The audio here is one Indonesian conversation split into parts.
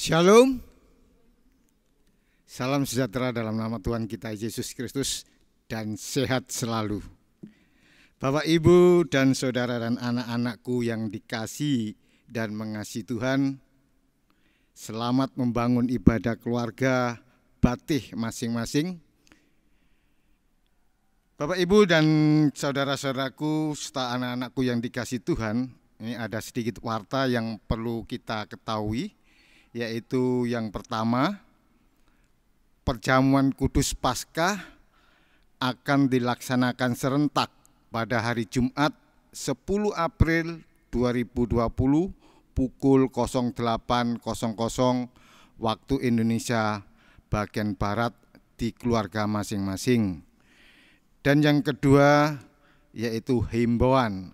Shalom, salam sejahtera dalam nama Tuhan kita Yesus Kristus dan sehat selalu. Bapak, Ibu, dan saudara dan anak-anakku yang dikasihi dan mengasihi Tuhan, selamat membangun ibadah keluarga Batih masing-masing. Bapak, Ibu, dan saudara-saudaraku serta anak-anakku yang dikasihi Tuhan, ini ada sedikit warta yang perlu kita ketahui, yaitu yang pertama, perjamuan kudus Paskah akan dilaksanakan serentak pada hari Jumat 10 April 2020 pukul 08.00 waktu Indonesia bagian Barat di keluarga masing-masing. Dan yang kedua yaitu himbauan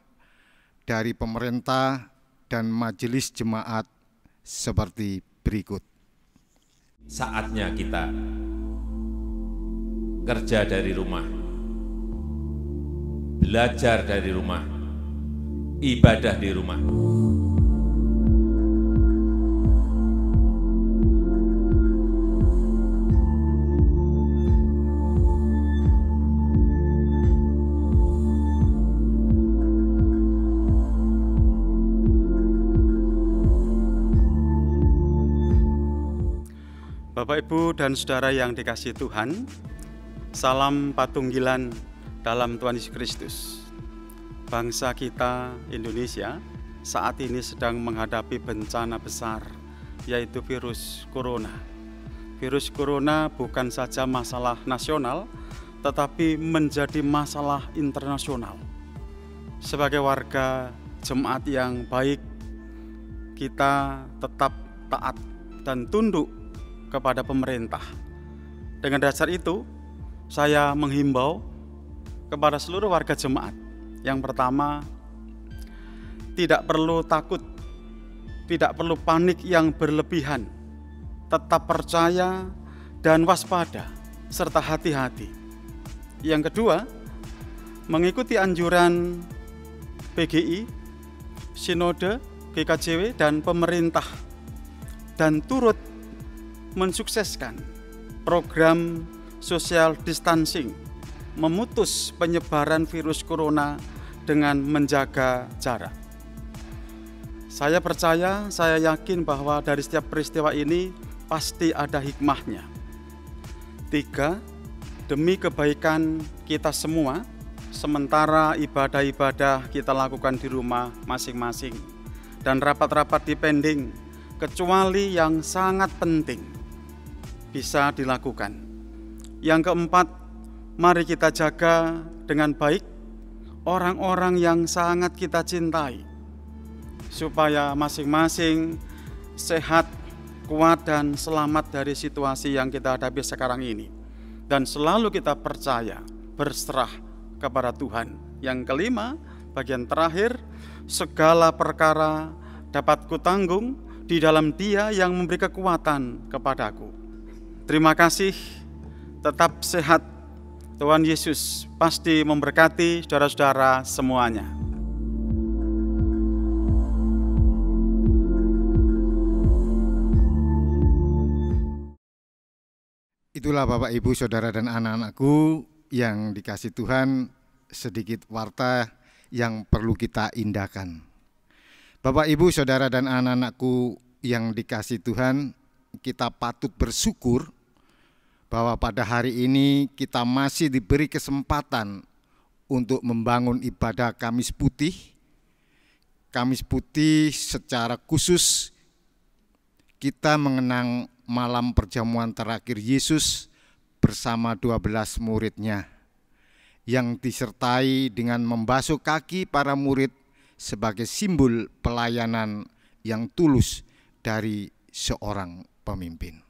dari pemerintah dan majelis jemaat seperti berikut. Saatnya kita kerja dari rumah, belajar dari rumah, ibadah di rumah. Bapak, Ibu, dan saudara yang dikasihi Tuhan, salam patunggilan dalam Tuhan Yesus Kristus. Bangsa kita Indonesia saat ini sedang menghadapi bencana besar, yaitu virus corona. Virus corona bukan saja masalah nasional, tetapi menjadi masalah internasional. Sebagai warga jemaat yang baik, kita tetap taat dan tunduk kepada pemerintah. Dengan dasar itu, saya menghimbau kepada seluruh warga jemaat. Yang pertama, tidak perlu takut, tidak perlu panik yang berlebihan. Tetap percaya dan waspada, serta hati-hati. Yang kedua, mengikuti anjuran PGI, Sinode, GKJW, dan pemerintah, dan turut mensukseskan program social distancing, memutus penyebaran virus corona dengan menjaga jarak. Saya percaya, saya yakin bahwa dari setiap peristiwa ini pasti ada hikmahnya. 3, demi kebaikan kita semua, sementara ibadah-ibadah kita lakukan di rumah masing-masing dan rapat-rapat dipending, kecuali yang sangat penting bisa dilakukan. Yang keempat, mari kita jaga dengan baik orang-orang yang sangat kita cintai, supaya masing-masing sehat, kuat, dan selamat dari situasi yang kita hadapi sekarang ini. Dan selalu kita percaya, berserah kepada Tuhan. Yang kelima, bagian terakhir, segala perkara dapat kutanggung di dalam Dia yang memberi kekuatan kepadaku. Terima kasih, tetap sehat. Tuhan Yesus pasti memberkati saudara-saudara semuanya. Itulah Bapak, Ibu, saudara, dan anak-anakku yang dikasihi Tuhan, sedikit warta yang perlu kita indahkan. Bapak, Ibu, saudara, dan anak-anakku yang dikasihi Tuhan, kita patut bersyukur bahwa pada hari ini kita masih diberi kesempatan untuk membangun ibadah Kamis Putih. Kamis Putih secara khusus kita mengenang malam perjamuan terakhir Yesus bersama 12 muridnya, yang disertai dengan membasuh kaki para murid sebagai simbol pelayanan yang tulus dari seorang pemimpin.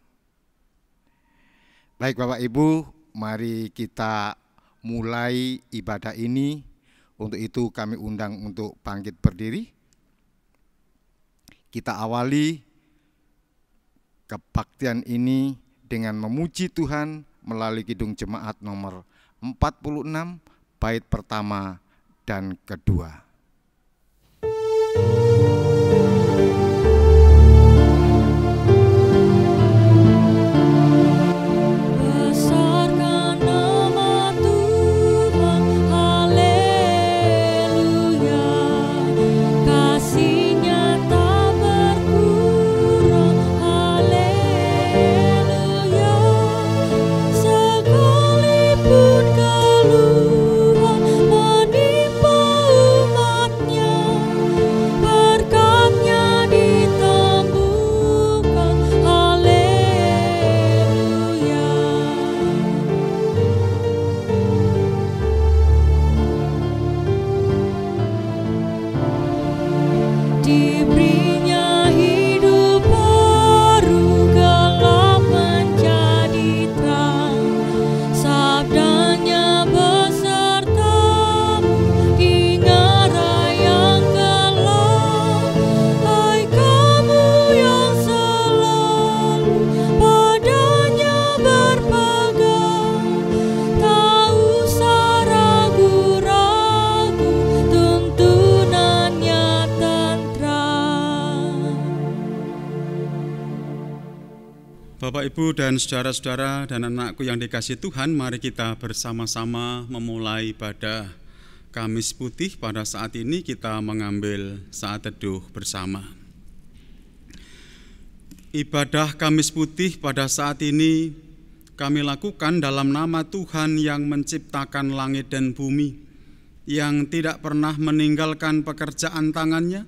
Baik Bapak Ibu, mari kita mulai ibadah ini. Untuk itu kami undang untuk bangkit berdiri. Kita awali kebaktian ini dengan memuji Tuhan melalui Kidung Jemaat nomor 46, bait pertama dan kedua. diberinya hidup baru, gelap menjadi terang, sabdanya besertamu di ngarai yang gelap. Hai kamu yang selalu padanya berpegang, tak usah ragu-ragu, tuntunannya tentram. Bapak, Ibu, dan saudara-saudara dan anakku yang dikasihi Tuhan, mari kita bersama-sama memulai ibadah Kamis Putih. Pada saat ini kita mengambil saat teduh bersama. Ibadah Kamis Putih pada saat ini kami lakukan dalam nama Tuhan yang menciptakan langit dan bumi, yang tidak pernah meninggalkan pekerjaan tangannya,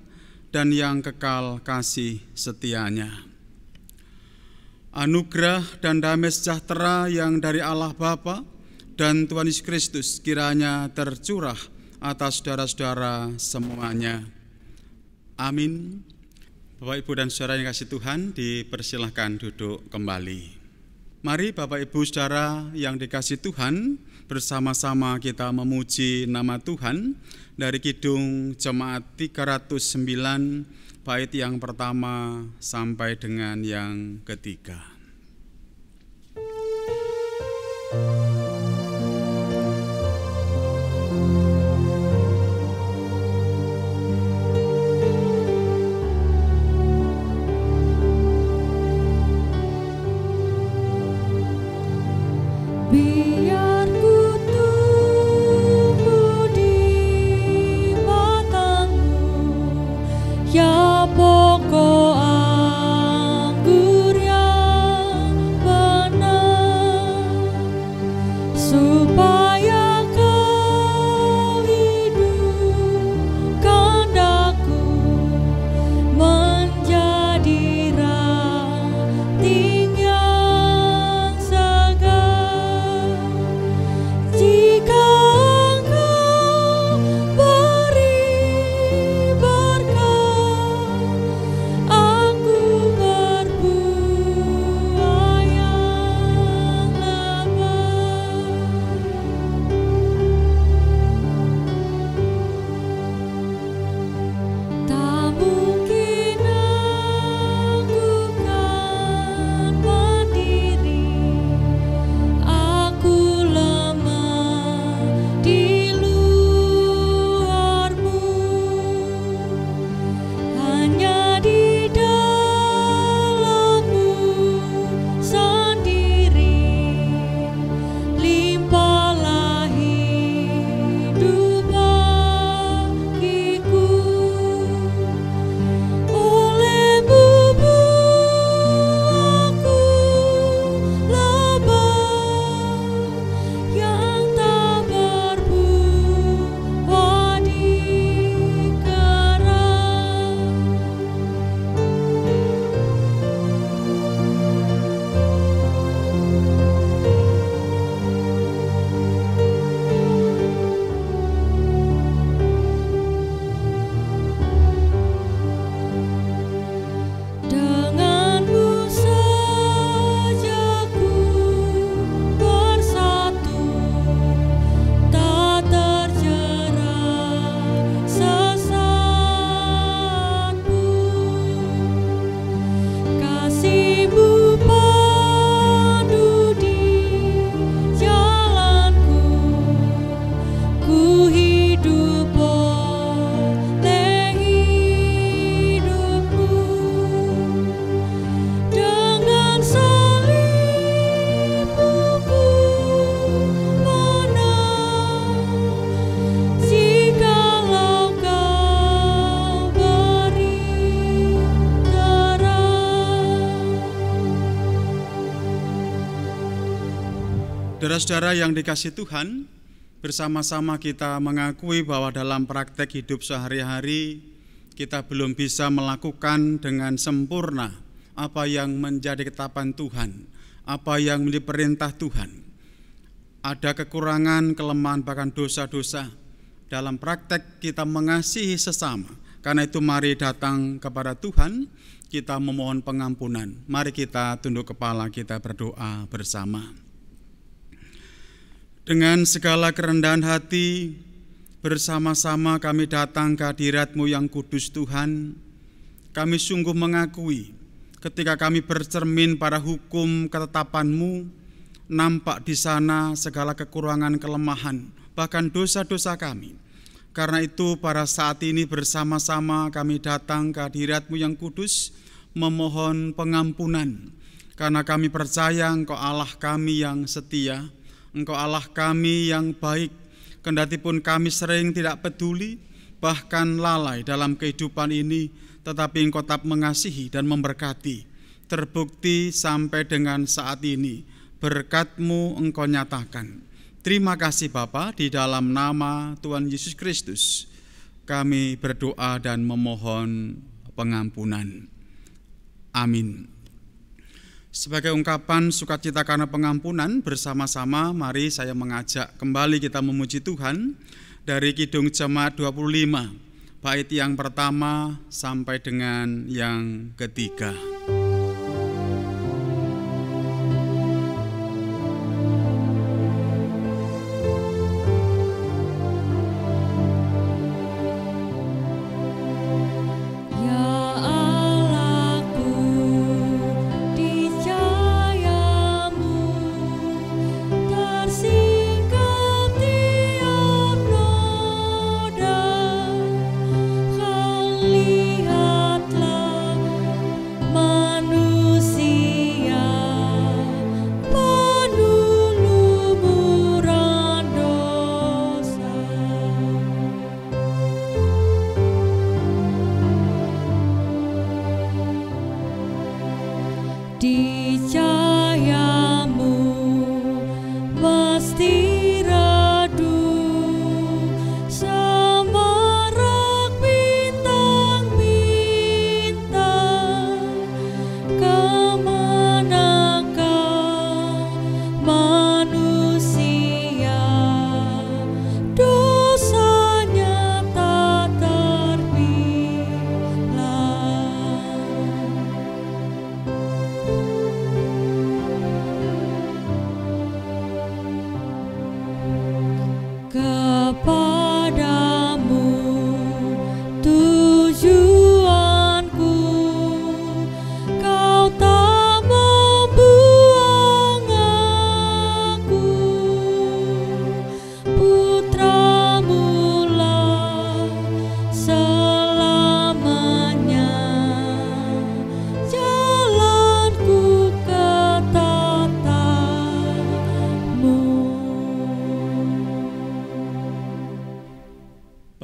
dan yang kekal kasih setianya. Anugerah dan damai sejahtera yang dari Allah Bapa dan Tuhan Yesus Kristus kiranya tercurah atas saudara-saudara semuanya. Amin. Bapak, Ibu, dan saudara yang kasih Tuhan, dipersilahkan duduk kembali. Mari Bapak, Ibu, saudara yang dikasih Tuhan, bersama-sama kita memuji nama Tuhan dari Kidung Jemaat 309, bait yang pertama sampai dengan yang ketiga. Biar ku tumbuh di batangmu, ya pokok anggur yang benar, supaya kau hidupkan daku menjadi ranting yang segar. Jika engkau beri berkat, aku berbuah yang lebat. Tak mungkin aku kan mandiri, aku lemah di luarmu, hanya di dalammu sendiri limpahlah hidup bagiku. Olehmu buahku lebat, yang tak berbuah di karang. Denganmu saja ku bersatu, tak terjerat sesat pun. Kasih-Mu pandu di jalanku, ku hidup oleh hidup-Mu. Dengan salib-Mu ku menang, jikalau Kau beri terang. Saudara-saudara yang dikasihi Tuhan, bersama-sama kita mengakui bahwa dalam praktek hidup sehari-hari kita belum bisa melakukan dengan sempurna apa yang menjadi ketetapan Tuhan, apa yang menjadi perintah Tuhan. Ada kekurangan, kelemahan, bahkan dosa-dosa dalam praktek kita mengasihi sesama, Karena itu mari datang kepada Tuhan, kita memohon pengampunan. Mari kita tunduk kepala, kita berdoa bersama. Dengan segala kerendahan hati, bersama-sama kami datang ke hadirat-Mu yang kudus Tuhan. Kami sungguh mengakui ketika kami bercermin pada hukum ketetapan-Mu, nampak di sana segala kekurangan, kelemahan, bahkan dosa-dosa kami. Karena itu pada saat ini bersama-sama kami datang ke hadirat-Mu yang kudus, memohon pengampunan. Karena kami percaya Engkau Allah kami yang setia, Engkau Allah kami yang baik, kendatipun kami sering tidak peduli, bahkan lalai dalam kehidupan ini, tetapi Engkau tetap mengasihi dan memberkati. Terbukti sampai dengan saat ini, berkat-Mu Engkau nyatakan. Terima kasih Bapa, di dalam nama Tuhan Yesus Kristus kami berdoa dan memohon pengampunan. Amin. Sebagai ungkapan sukacita karena pengampunan, bersama-sama mari saya mengajak kembali kita memuji Tuhan dari Kidung Jemaat 25, bait yang pertama sampai dengan yang ketiga.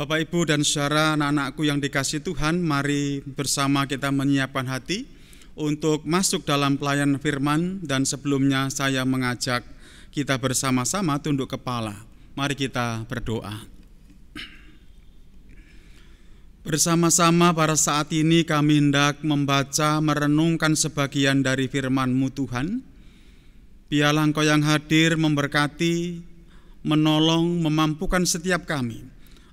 Bapak, Ibu, dan saudara, anak-anakku yang dikasihi Tuhan, mari bersama kita menyiapkan hati untuk masuk dalam pelayanan firman. Dan sebelumnya saya mengajak kita bersama-sama tunduk kepala. Mari kita berdoa. Bersama-sama pada saat ini kami hendak membaca, merenungkan sebagian dari firman-Mu Tuhan. Biarlah Engkau yang hadir memberkati, menolong, memampukan setiap kami,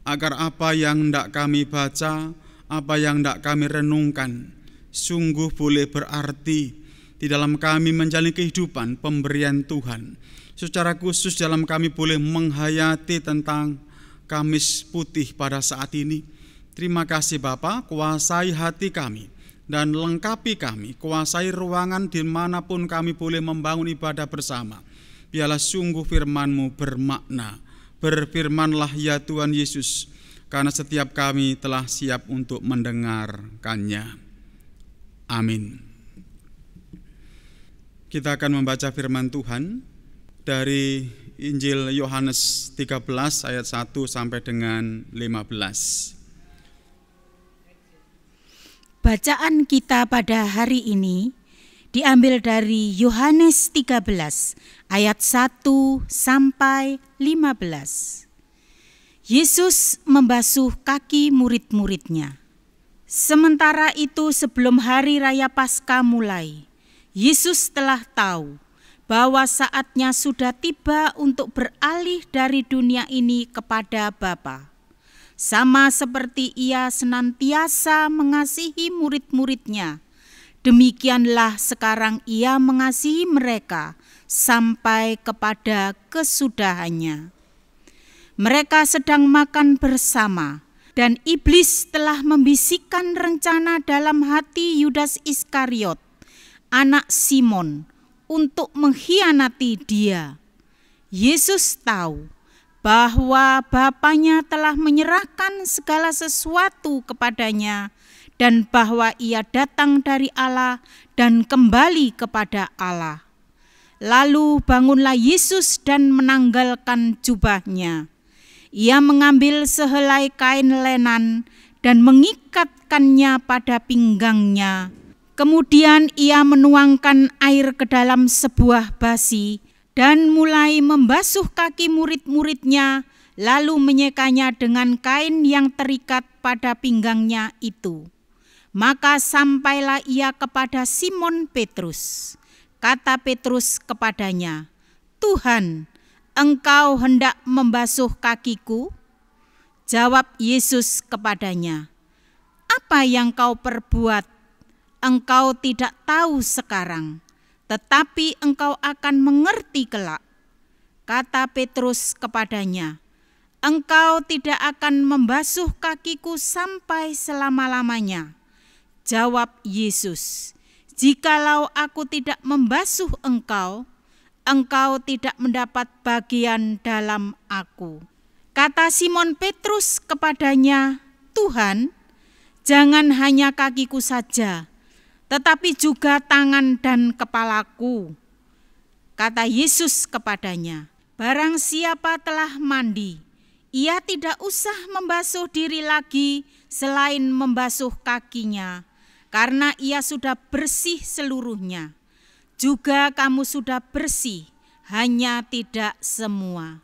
agar apa yang hendak kami baca, apa yang hendak kami renungkan, sungguh boleh berarti di dalam kami menjalani kehidupan pemberian Tuhan. Secara khusus dalam kami boleh menghayati tentang Kamis Putih pada saat ini. Terima kasih Bapa, kuasai hati kami dan lengkapi kami, kuasai ruangan dimanapun kami boleh membangun ibadah bersama. Biarlah sungguh firman-Mu bermakna. Berfirmanlah ya Tuhan Yesus, karena setiap kami telah siap untuk mendengarkannya. Amin. Kita akan membaca firman Tuhan dari Injil Yohanes 13 ayat 1 sampai dengan 15. Bacaan kita pada hari ini diambil dari Yohanes 13 ayat 1 sampai 15. Yesus membasuh kaki murid-muridnya. Sementara itu sebelum hari raya Paskah mulai, Yesus telah tahu bahwa saatnya sudah tiba untuk beralih dari dunia ini kepada Bapa. sama seperti Ia senantiasa mengasihi murid-muridnya. Demikianlah sekarang Ia mengasihi mereka sampai kepada kesudahannya. Mereka sedang makan bersama, dan iblis telah membisikkan rencana dalam hati Yudas Iskariot, anak Simon, untuk mengkhianati Dia. Yesus tahu bahwa Bapanya telah menyerahkan segala sesuatu kepadanya, dan bahwa Ia datang dari Allah dan kembali kepada Allah. Lalu bangunlah Yesus dan menanggalkan jubahnya. Ia mengambil sehelai kain lenan dan mengikatkannya pada pinggangnya. Kemudian Ia menuangkan air ke dalam sebuah basi dan mulai membasuh kaki murid-muridnya, lalu menyekanya dengan kain yang terikat pada pinggangnya itu. Maka sampailah Ia kepada Simon Petrus. Kata Petrus kepadanya, "Tuhan, Engkau hendak membasuh kakiku?" Jawab Yesus kepadanya, "Apa yang kau perbuat, engkau tidak tahu sekarang, tetapi engkau akan mengerti kelak." Kata Petrus kepadanya, "Engkau tidak akan membasuh kakiku sampai selama-lamanya." Jawab Yesus, "Jikalau aku tidak membasuh engkau, engkau tidak mendapat bagian dalam aku." Kata Simon Petrus kepadanya, "Tuhan, jangan hanya kakiku saja, tetapi juga tangan dan kepalaku." Kata Yesus kepadanya, "Barang siapa telah mandi, ia tidak usah membasuh diri lagi selain membasuh kakinya, karena ia sudah bersih seluruhnya. Juga kamu sudah bersih, hanya tidak semua."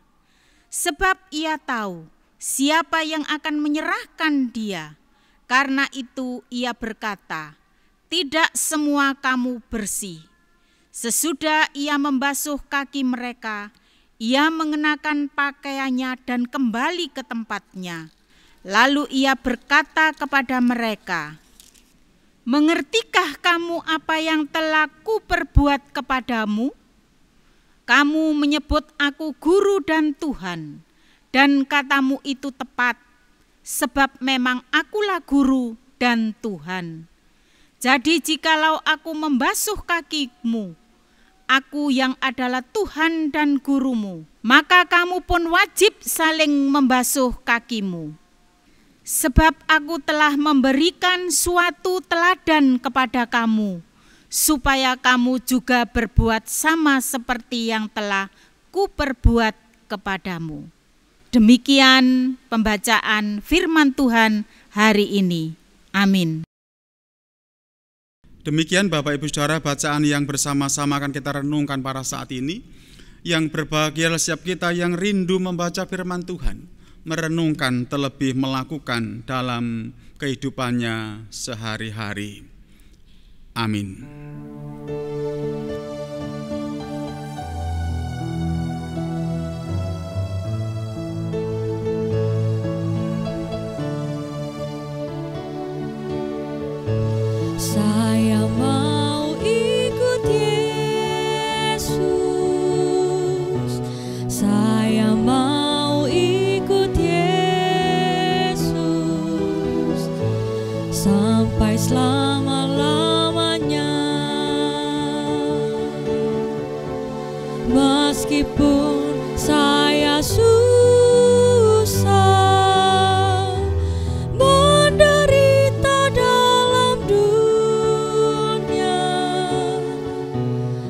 Sebab Ia tahu siapa yang akan menyerahkan Dia. Karena itu Ia berkata, "Tidak semua kamu bersih." Sesudah Ia membasuh kaki mereka, Ia mengenakan pakaiannya dan kembali ke tempatnya. Lalu Ia berkata kepada mereka, "Mengertikah kamu apa yang telah kuperbuat kepadamu? Kamu menyebut aku guru dan Tuhan, dan katamu itu tepat, sebab memang akulah guru dan Tuhan. Jadi jikalau aku membasuh kakimu, aku yang adalah Tuhan dan gurumu, maka kamu pun wajib saling membasuh kakimu. Sebab aku telah memberikan suatu teladan kepada kamu, supaya kamu juga berbuat sama seperti yang telah kuperbuat kepadamu." Demikian pembacaan firman Tuhan hari ini. Amin. Demikian Bapak Ibu Saudara bacaan yang bersama-sama akan kita renungkan pada saat ini. Yang berbahagialah setiap kita yang rindu membaca firman Tuhan, merenungkan terlebih melakukan dalam kehidupannya sehari-hari. Amin. Saya mau ikut Yesus, saya mau ikut Yesus sampai selama-lamanya. Meskipun saya susah, menderita dalam dunia,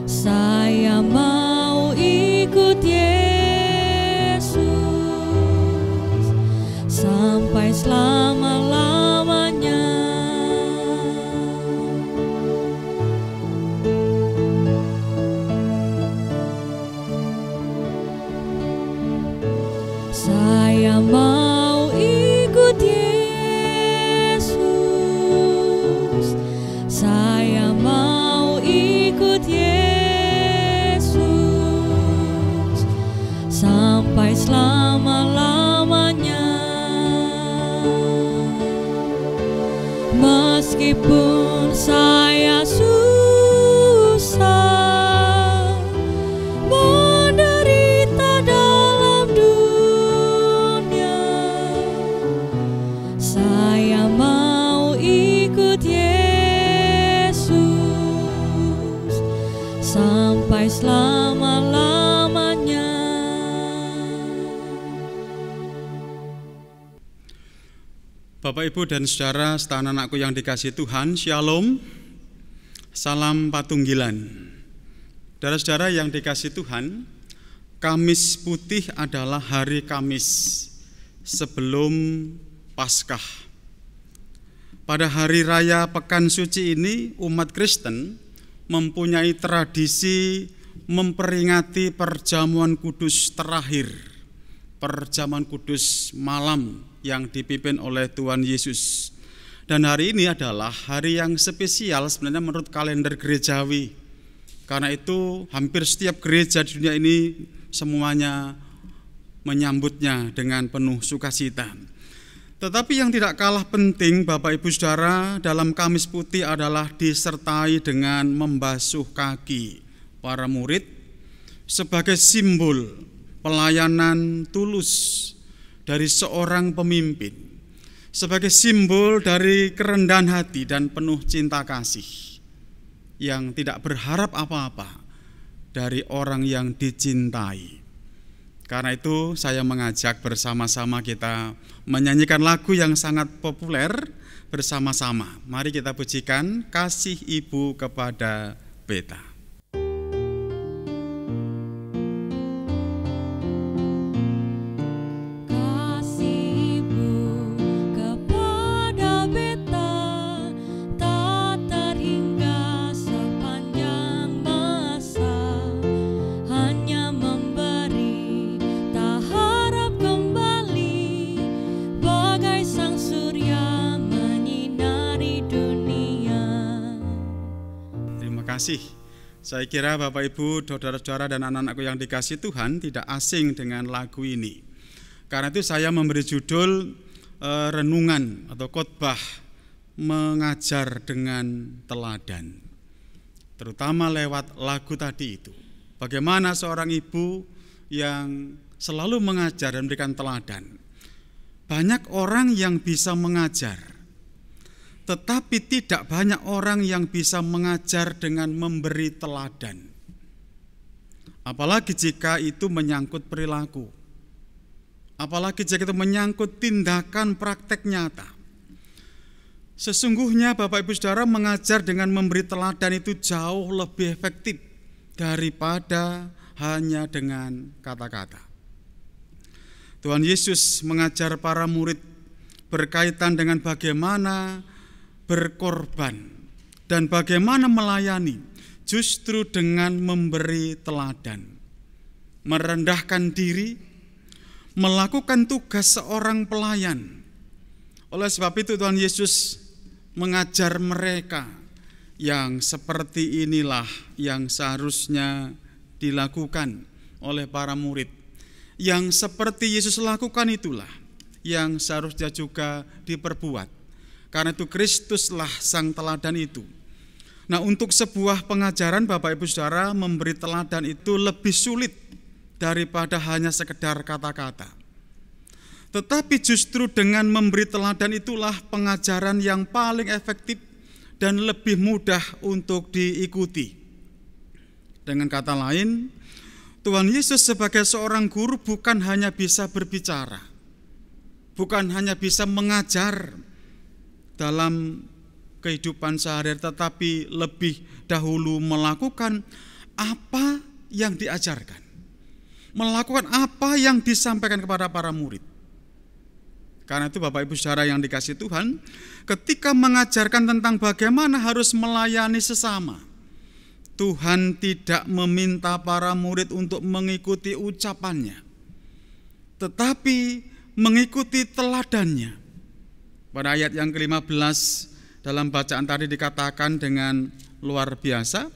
saya mau ikut Yesus sampai selama-lamanya. Meskipun saya susah menderita dalam dunia, saya mau ikut Yesus sampai selama-lamanya. Bapak, Ibu, dan saudara setan anakku yang dikasihi Tuhan, Shalom, salam patunggilan. Saudara-saudara yang dikasihi Tuhan, Kamis Putih adalah hari Kamis sebelum Paskah. Pada hari raya Pekan Suci ini, umat Kristen mempunyai tradisi memperingati perjamuan kudus terakhir, perjamuan kudus malam yang dipimpin oleh Tuhan Yesus. Dan hari ini adalah hari yang spesial sebenarnya menurut kalender gerejawi. Karena itu hampir setiap gereja di dunia ini semuanya menyambutnya dengan penuh sukacita. Tetapi yang tidak kalah penting, Bapak Ibu Saudara, dalam Kamis Putih adalah disertai dengan membasuh kaki para murid sebagai simbol pelayanan tulus dari seorang pemimpin, sebagai simbol dari kerendahan hati dan penuh cinta kasih yang tidak berharap apa-apa dari orang yang dicintai. Karena itu saya mengajak bersama-sama kita menyanyikan lagu yang sangat populer bersama-sama. Mari kita pujikan Kasih Ibu Kepada Beta. Saya kira Bapak Ibu, saudara-saudara dan anak-anakku yang dikasihi Tuhan tidak asing dengan lagu ini. Karena itu saya memberi judul renungan atau khotbah mengajar dengan teladan. Terutama lewat lagu tadi itu. Bagaimana seorang ibu yang selalu mengajar dan memberikan teladan. Banyak orang yang bisa mengajar, tetapi tidak banyak orang yang bisa mengajar dengan memberi teladan. Apalagi jika itu menyangkut perilaku. Apalagi jika itu menyangkut tindakan praktek nyata. Sesungguhnya Bapak Ibu Saudara, mengajar dengan memberi teladan itu jauh lebih efektif daripada hanya dengan kata-kata. Tuhan Yesus mengajar para murid berkaitan dengan bagaimana berkorban dan bagaimana melayani, justru dengan memberi teladan, merendahkan diri, melakukan tugas seorang pelayan. Oleh sebab itu Tuhan Yesus mengajar mereka yang seperti inilah yang seharusnya dilakukan oleh para murid. Yang seperti Yesus lakukan itulah yang seharusnya juga diperbuat. Karena itu Kristuslah sang teladan itu. Nah, untuk sebuah pengajaran Bapak Ibu Saudara, memberi teladan itu lebih sulit daripada hanya sekedar kata-kata. Tetapi justru dengan memberi teladan itulah pengajaran yang paling efektif dan lebih mudah untuk diikuti. Dengan kata lain, Tuhan Yesus sebagai seorang guru bukan hanya bisa berbicara, bukan hanya bisa mengajar dalam kehidupan sehari-hari, tetapi lebih dahulu melakukan apa yang diajarkan, melakukan apa yang disampaikan kepada para murid. Karena itu Bapak Ibu Saudara yang dikasihi Tuhan, ketika mengajarkan tentang bagaimana harus melayani sesama, Tuhan tidak meminta para murid untuk mengikuti ucapannya, tetapi mengikuti teladannya. Pada ayat yang ke-15 dalam bacaan tadi dikatakan dengan luar biasa,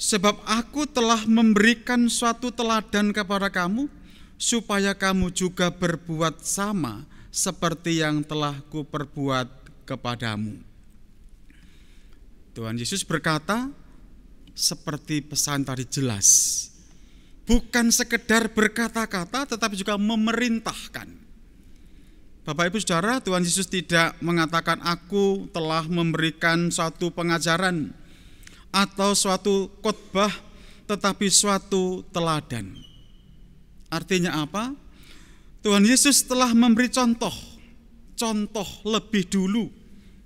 sebab aku telah memberikan suatu teladan kepada kamu, supaya kamu juga berbuat sama seperti yang telah kuperbuat kepadamu. Tuhan Yesus berkata seperti pesan tadi jelas, bukan sekedar berkata-kata tetapi juga memerintahkan. Bapak Ibu Saudara, Tuhan Yesus tidak mengatakan aku telah memberikan suatu pengajaran atau suatu khotbah, tetapi suatu teladan. Artinya apa? Tuhan Yesus telah memberi contoh lebih dulu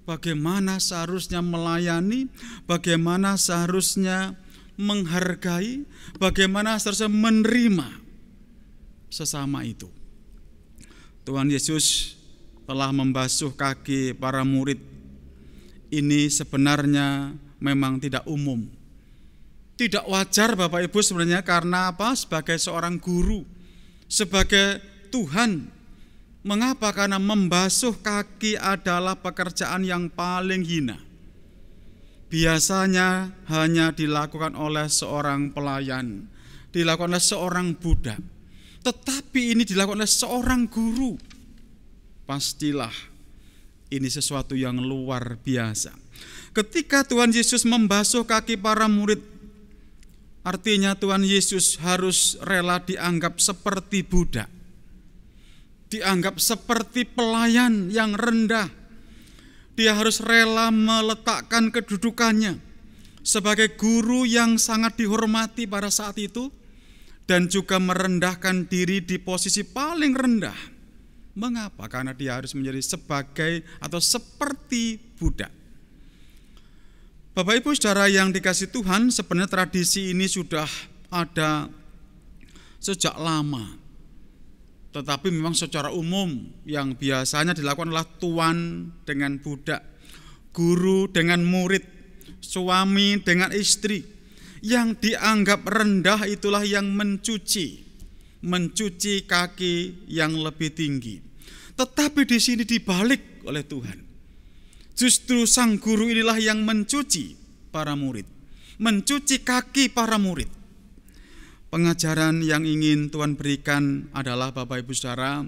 bagaimana seharusnya melayani, bagaimana seharusnya menghargai, bagaimana seharusnya menerima sesama itu. Tuhan Yesus telah membasuh kaki para murid. Ini sebenarnya memang tidak umum. Tidak wajar Bapak Ibu sebenarnya, karena apa? Sebagai seorang guru, sebagai Tuhan. Mengapa? Karena membasuh kaki adalah pekerjaan yang paling hina. Biasanya hanya dilakukan oleh seorang pelayan, dilakukan oleh seorang budak. Tetapi ini dilakukan oleh seorang guru. Pastilah ini sesuatu yang luar biasa. Ketika Tuhan Yesus membasuh kaki para murid, artinya Tuhan Yesus harus rela dianggap seperti budak, dianggap seperti pelayan yang rendah. Dia harus rela meletakkan kedudukannya sebagai guru yang sangat dihormati pada saat itu, dan juga merendahkan diri di posisi paling rendah. Mengapa? Karena dia harus menjadi sebagai atau seperti budak. Bapak Ibu Saudara yang dikasihi Tuhan, sebenarnya tradisi ini sudah ada sejak lama. Tetapi memang secara umum yang biasanya dilakukan adalah tuan dengan budak, guru dengan murid, suami dengan istri. Yang dianggap rendah itulah yang mencuci kaki yang lebih tinggi. Tetapi di sini dibalik oleh Tuhan. Justru sang guru inilah yang mencuci para murid, mencuci kaki para murid. Pengajaran yang ingin Tuhan berikan adalah Bapak Ibu Saudara,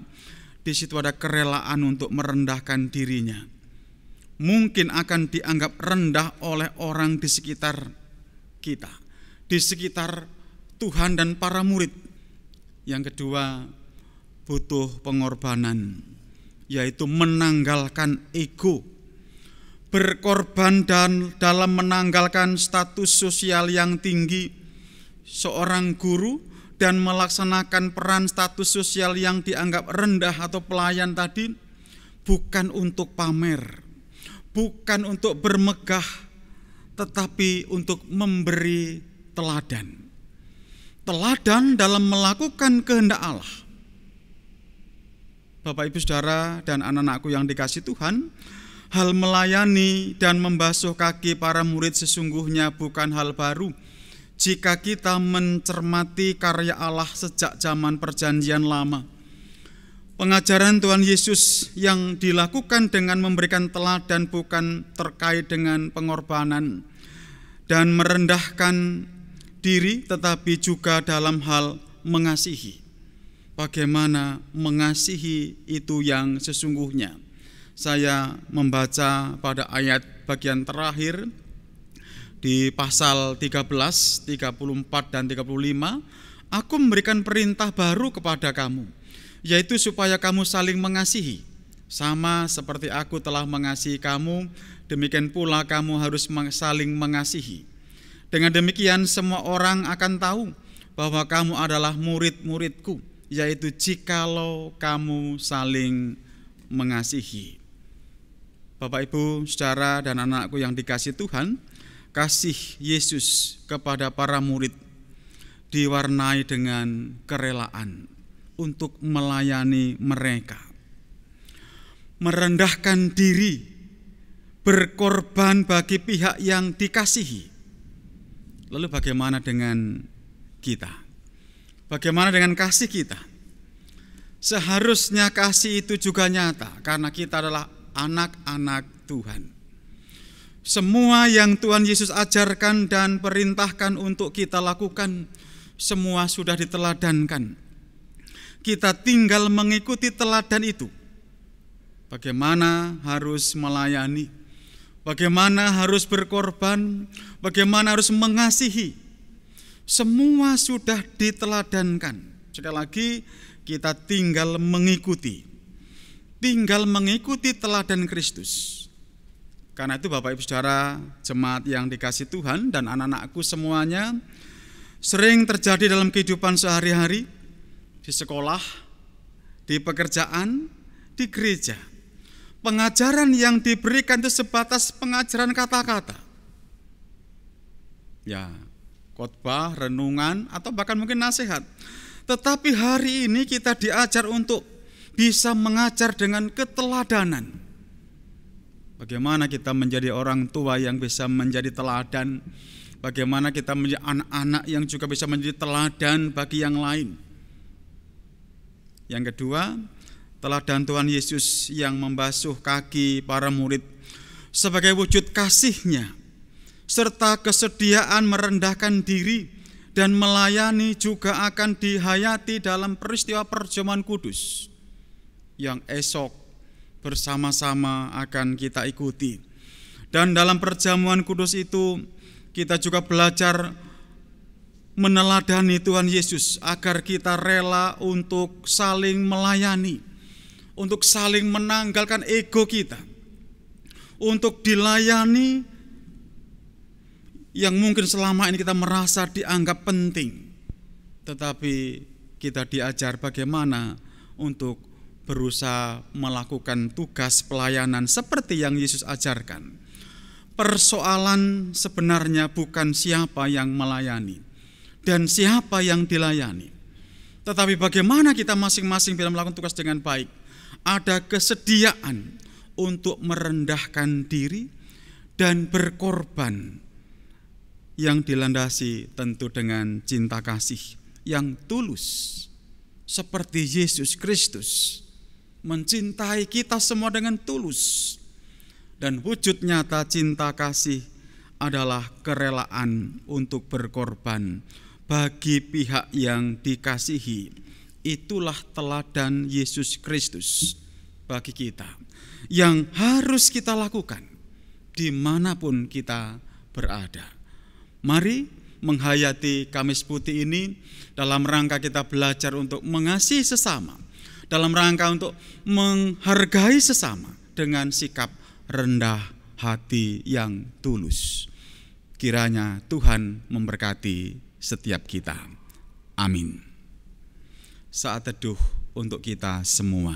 di situ ada kerelaan untuk merendahkan dirinya. Mungkin akan dianggap rendah oleh orang di sekitar kita, di sekitar Tuhan dan para murid. Yang kedua, butuh pengorbanan, yaitu menanggalkan ego, berkorban dan dalam menanggalkan status sosial yang tinggi seorang guru dan melaksanakan peran status sosial yang dianggap rendah atau pelayan tadi, bukan untuk pamer, bukan untuk bermegah, tetapi untuk memberi teladan. Teladan dalam melakukan kehendak Allah. Bapak Ibu Saudara dan anak-anakku yang dikasihi Tuhan, hal melayani dan membasuh kaki para murid sesungguhnya bukan hal baru jika kita mencermati karya Allah sejak zaman Perjanjian Lama. Pengajaran Tuhan Yesus yang dilakukan dengan memberikan teladan bukan terkait dengan pengorbanan dan merendahkan diri, tetapi juga dalam hal mengasihi. Bagaimana mengasihi itu yang sesungguhnya. Saya membaca pada ayat bagian terakhir di pasal 13, 34 dan 35, aku memberikan perintah baru kepada kamu, yaitu supaya kamu saling mengasihi. Sama seperti aku telah mengasihi kamu, demikian pula kamu harus saling mengasihi. Dengan demikian semua orang akan tahu bahwa kamu adalah murid-muridku, yaitu jikalau kamu saling mengasihi. Bapak Ibu, saudara dan anakku yang dikasihi Tuhan, kasih Yesus kepada para murid diwarnai dengan kerelaan untuk melayani mereka, merendahkan diri, berkorban bagi pihak yang dikasihi. Lalu bagaimana dengan kita? Bagaimana dengan kasih kita? Seharusnya kasih itu juga nyata karena kita adalah anak-anak Tuhan. Semua yang Tuhan Yesus ajarkan dan perintahkan untuk kita lakukan, semua sudah diteladankan. Kita tinggal mengikuti teladan itu. Bagaimana harus melayani, bagaimana harus berkorban, bagaimana harus mengasihi. Semua sudah diteladankan. Sekali lagi, kita tinggal mengikuti teladan Kristus. Karena itu Bapak Ibu Saudara, jemaat yang dikasihi Tuhan dan anak-anakku semuanya, sering terjadi dalam kehidupan sehari-hari, di sekolah, di pekerjaan, di gereja. Pengajaran yang diberikan itu sebatas pengajaran kata-kata. Ya, khotbah, renungan, atau bahkan mungkin nasihat. Tetapi hari ini kita diajar untuk bisa mengajar dengan keteladanan. Bagaimana kita menjadi orang tua yang bisa menjadi teladan, bagaimana kita menjadi anak-anak yang juga bisa menjadi teladan bagi yang lain. Yang kedua, teladan Tuhan Yesus yang membasuh kaki para murid sebagai wujud kasih-Nya, serta kesediaan merendahkan diri dan melayani juga akan dihayati dalam peristiwa perjamuan kudus yang esok bersama-sama akan kita ikuti. Dan dalam perjamuan kudus itu kita juga belajar meneladani Tuhan Yesus agar kita rela untuk saling melayani, untuk saling menanggalkan ego kita, untuk dilayani yang mungkin selama ini kita merasa dianggap penting, tetapi kita diajar bagaimana untuk berusaha melakukan tugas pelayanan seperti yang Yesus ajarkan. Persoalan sebenarnya bukan siapa yang melayani dan siapa yang dilayani, tetapi bagaimana kita masing-masing bisa melakukan tugas dengan baik. Ada kesediaan untuk merendahkan diri dan berkorban yang dilandasi tentu dengan cinta kasih yang tulus, seperti Yesus Kristus mencintai kita semua dengan tulus. Dan wujud nyata cinta kasih adalah kerelaan untuk berkorban bagi pihak yang dikasihi. Itulah teladan Yesus Kristus bagi kita yang harus kita lakukan dimanapun kita berada. Mari menghayati Kamis Putih ini dalam rangka kita belajar untuk mengasihi sesama, dalam rangka untuk menghargai sesama dengan sikap rendah hati yang tulus. Kiranya Tuhan memberkati setiap kita. Amin. Saat teduh untuk kita semua.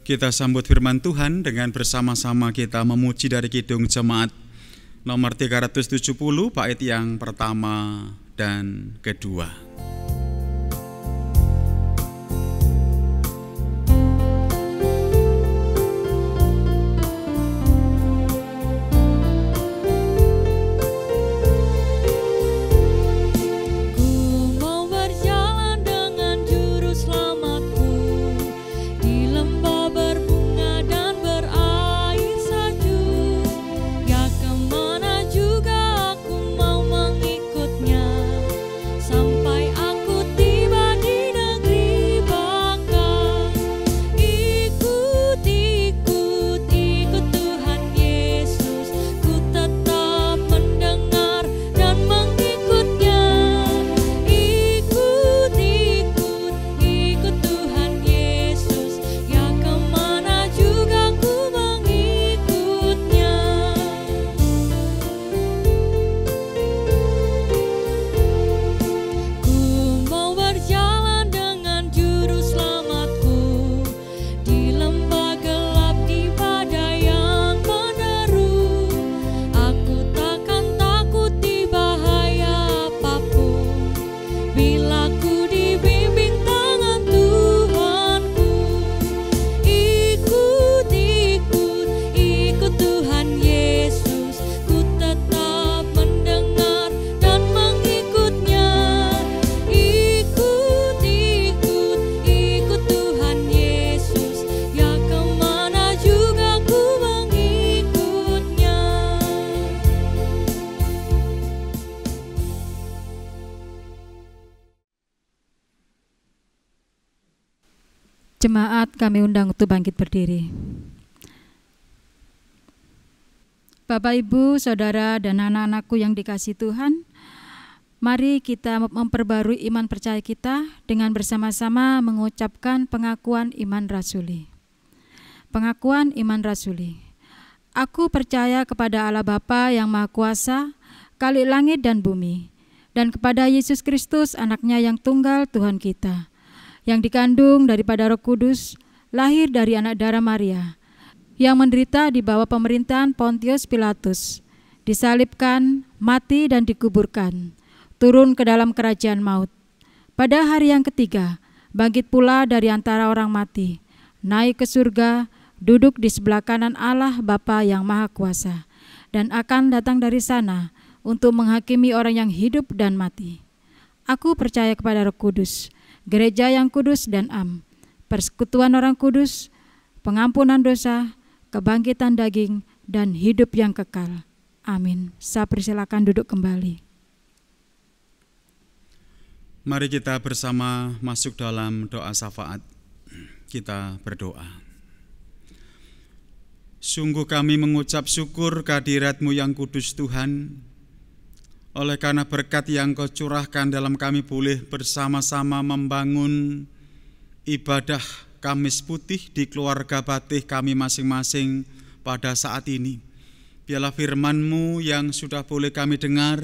Kita sambut firman Tuhan dengan bersama-sama kita memuji dari Kidung Jemaat nomor 370 bait yang pertama dan kedua. Sampai Jemaat kami undang untuk bangkit berdiri. Bapak, Ibu, Saudara, dan anak-anakku yang dikasihi Tuhan, mari kita memperbarui iman percaya kita dengan bersama-sama mengucapkan pengakuan iman rasuli. Pengakuan iman rasuli. Aku percaya kepada Allah Bapa yang Maha Kuasa, Khalik langit dan bumi, dan kepada Yesus Kristus, Anaknya yang tunggal Tuhan kita, yang dikandung daripada Roh Kudus, lahir dari anak darah Maria, yang menderita di bawah pemerintahan Pontius Pilatus, disalibkan, mati dan dikuburkan, turun ke dalam kerajaan maut. Pada hari yang ketiga, bangkit pula dari antara orang mati, naik ke surga, duduk di sebelah kanan Allah Bapa yang Maha Kuasa, dan akan datang dari sana untuk menghakimi orang yang hidup dan mati. Aku percaya kepada Roh Kudus, gereja yang kudus dan am, persekutuan orang kudus, pengampunan dosa, kebangkitan daging, dan hidup yang kekal. Amin. Saya persilakan duduk kembali. Mari kita bersama masuk dalam doa syafaat. Kita berdoa. Sungguh kami mengucap syukur kehadirat-Mu yang kudus Tuhan. Oleh karena berkat yang Kau curahkan dalam kami boleh bersama-sama membangun ibadah Kamis Putih di keluarga Batih kami masing-masing pada saat ini. Biarlah firman-Mu yang sudah boleh kami dengar,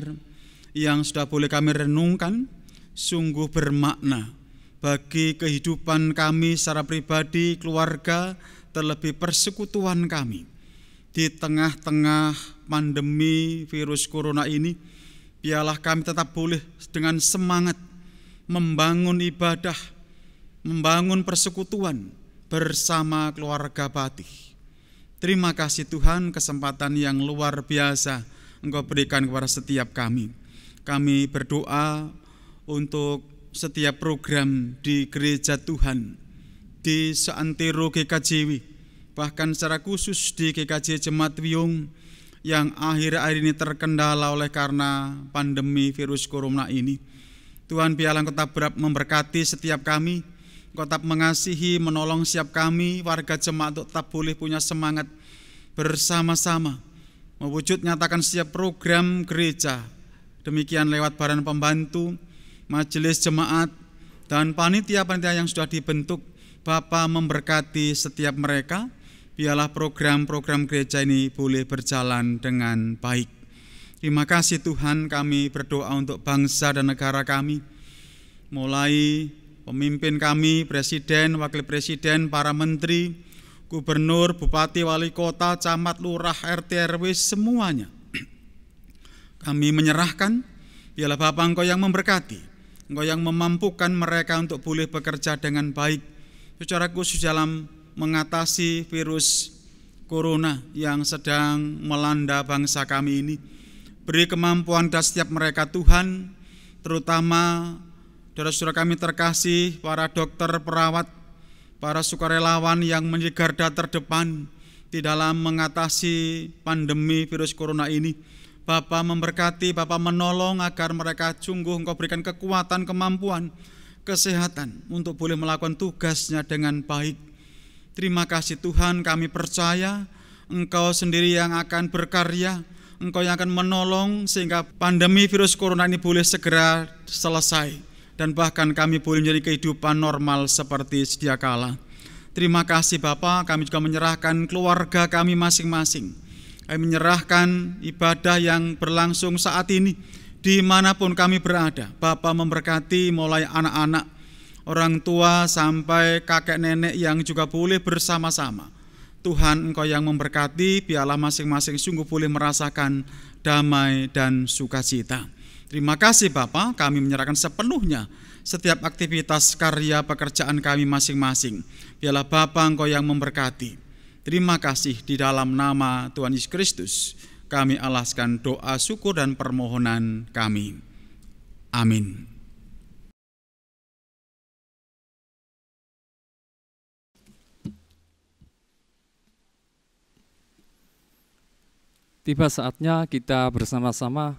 yang sudah boleh kami renungkan, sungguh bermakna bagi kehidupan kami secara pribadi, keluarga, terlebih persekutuan kami. Di tengah-tengah pandemi virus corona ini, biarlah kami tetap boleh dengan semangat membangun ibadah, membangun persekutuan bersama keluarga Batih. Terima kasih Tuhan, kesempatan yang luar biasa Engkau berikan kepada setiap kami. Kami berdoa untuk setiap program di gereja Tuhan, di seantero GKJW, bahkan secara khusus di GKJ Jemaat Wiyung yang akhir-akhir ini terkendala oleh karena pandemi virus corona ini. Tuhan, biarlah Engkau tetap memberkati setiap kami, Engkau tetap mengasihi, menolong setiap kami, warga jemaat untuk tetap boleh punya semangat bersama-sama mewujud nyatakan setiap program gereja. Demikian lewat badan pembantu, majelis jemaat, dan panitia-panitia yang sudah dibentuk. Bapa memberkati setiap mereka, biarlah program-program gereja ini boleh berjalan dengan baik. Terima kasih Tuhan, kami berdoa untuk bangsa dan negara kami, mulai pemimpin kami, presiden, wakil presiden, para menteri, gubernur, bupati, wali kota, camat, lurah, RT, RW, semuanya. Kami menyerahkan, biarlah Bapa Engkau yang memberkati, Engkau yang memampukan mereka untuk boleh bekerja dengan baik, secara khusus dalam mengatasi virus corona yang sedang melanda bangsa kami ini. Beri kemampuan dan setiap mereka Tuhan, terutama saudara-saudara kami terkasih, para dokter, perawat, para sukarelawan yang menjadi garda terdepan di dalam mengatasi pandemi virus corona ini. Bapa memberkati, Bapa menolong agar mereka sungguh Engkau berikan kekuatan, kemampuan, kesehatan untuk boleh melakukan tugasnya dengan baik. Terima kasih Tuhan, kami percaya Engkau sendiri yang akan berkarya, Engkau yang akan menolong sehingga pandemi virus corona ini boleh segera selesai dan bahkan kami boleh menjadi kehidupan normal seperti sedia kala. Terima kasih Bapa, kami juga menyerahkan keluarga kami masing-masing. Kami menyerahkan ibadah yang berlangsung saat ini dimanapun kami berada. Bapa memberkati mulai anak-anak, orang tua sampai kakek nenek yang juga boleh bersama-sama. Tuhan Engkau yang memberkati, biarlah masing-masing sungguh boleh merasakan damai dan sukacita. Terima kasih Bapa, kami menyerahkan sepenuhnya setiap aktivitas karya pekerjaan kami masing-masing. Biarlah Bapa Engkau yang memberkati. Terima kasih di dalam nama Tuhan Yesus Kristus. Kami alaskan doa syukur dan permohonan kami. Amin. Tiba saatnya kita bersama-sama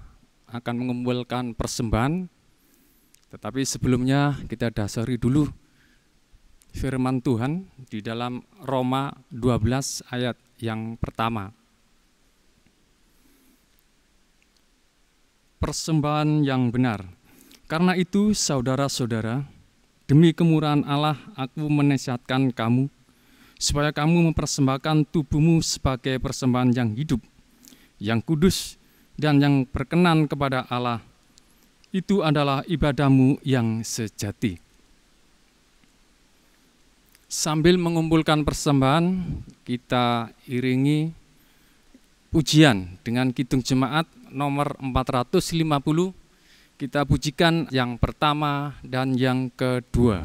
akan mengumpulkan persembahan, tetapi sebelumnya kita dasari dulu firman Tuhan di dalam Roma 12 ayat yang pertama. Persembahan yang benar. Karena itu, saudara-saudara, demi kemurahan Allah aku menasihatkan kamu, supaya kamu mempersembahkan tubuhmu sebagai persembahan yang hidup, yang kudus, dan yang berkenan kepada Allah. Itu adalah ibadahmu yang sejati. Sambil mengumpulkan persembahan, kita iringi pujian dengan Kidung Jemaat nomor 450. Kita pujikan yang pertama dan yang kedua.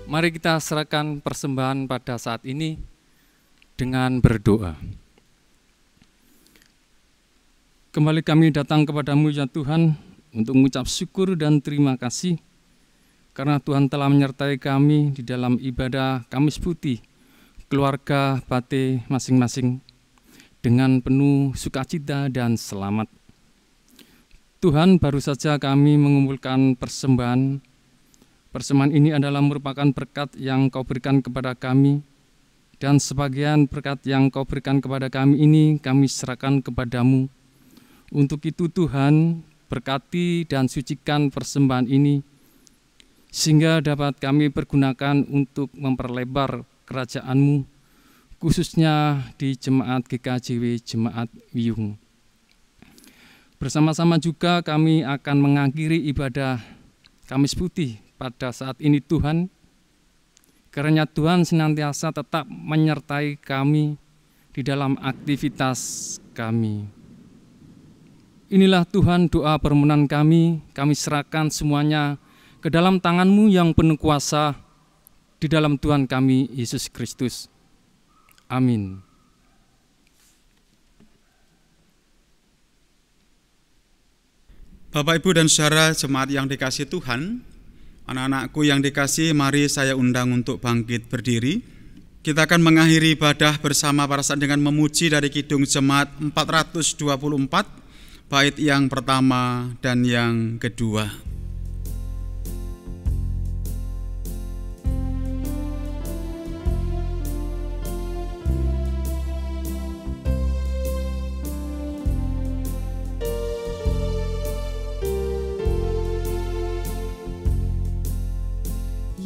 Mari kita serahkan persembahan pada saat ini dengan berdoa. Kembali kami datang kepadamu ya Tuhan untuk mengucap syukur dan terima kasih karena Tuhan telah menyertai kami di dalam ibadah Kamis Putih keluarga Bate masing-masing dengan penuh sukacita dan selamat. Tuhan, baru saja kami mengumpulkan persembahan. Persembahan ini adalah merupakan berkat yang Kau berikan kepada kami, dan sebagian berkat yang Kau berikan kepada kami ini kami serahkan kepadamu. Untuk itu Tuhan, berkati dan sucikan persembahan ini, sehingga dapat kami pergunakan untuk memperlebar kerajaan-Mu, khususnya di Jemaat GKJW Jemaat Wiyung. Bersama-sama juga kami akan mengakhiri ibadah Kamis Putih pada saat ini Tuhan, karena Tuhan senantiasa tetap menyertai kami di dalam aktivitas kami. Inilah Tuhan doa permohonan kami serahkan semuanya ke dalam tangan-Mu yang penuh kuasa, di dalam Tuhan kami Yesus Kristus. Amin. Bapak, Ibu, dan saudara jemaat yang dikasihi Tuhan, anak-anakku yang dikasihi, mari saya undang untuk bangkit berdiri. Kita akan mengakhiri ibadah bersama para saat dengan memuji dari Kidung Jemaat 424, bait yang pertama dan yang kedua.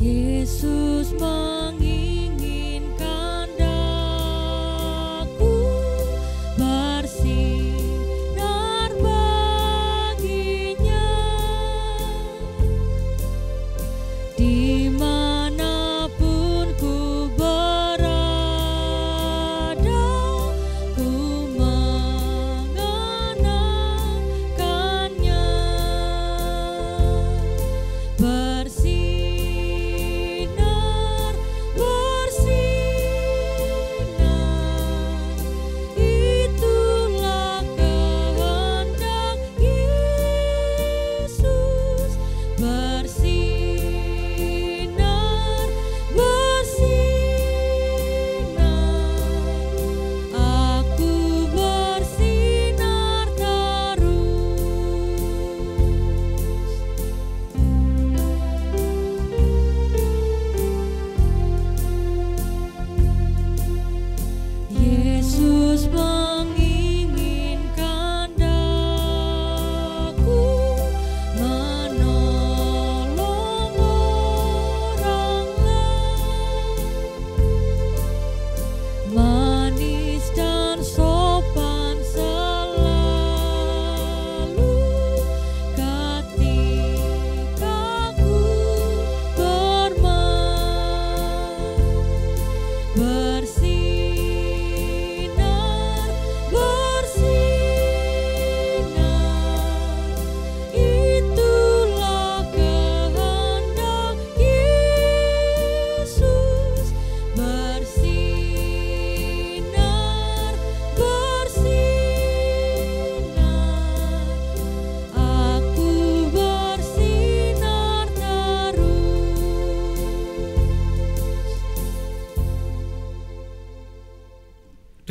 Yesus menginginkan daku bersinar baginya, dimanapun ku berada, ku mengenakannya. Bersinar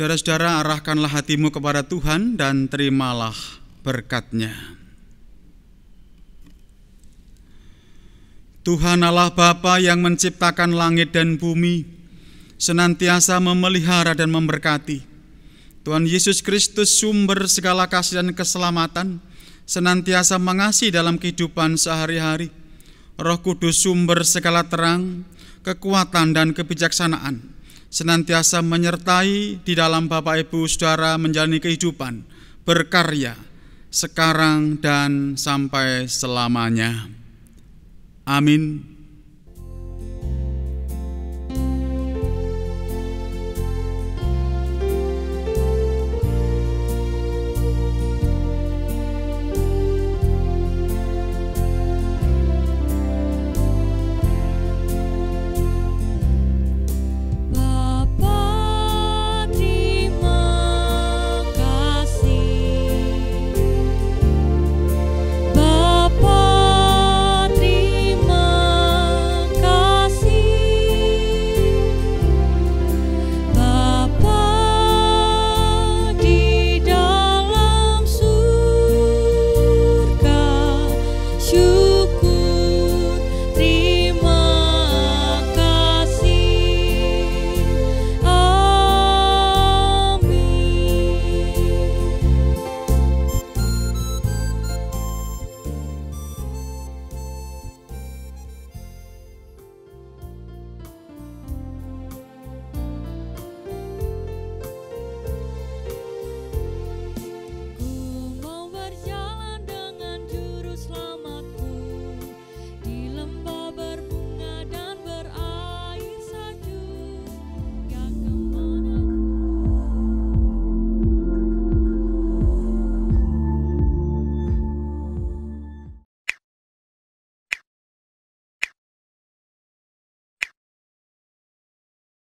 Saudara-saudara, arahkanlah hatimu kepada Tuhan dan terimalah berkat-Nya. Tuhan Allah Bapa yang menciptakan langit dan bumi, senantiasa memelihara dan memberkati. Tuhan Yesus Kristus, sumber segala kasih dan keselamatan, senantiasa mengasihi dalam kehidupan sehari-hari. Roh Kudus, sumber segala terang, kekuatan dan kebijaksanaan, senantiasa menyertai di dalam Bapak Ibu Saudara menjalani kehidupan, berkarya, sekarang dan sampai selamanya. Amin.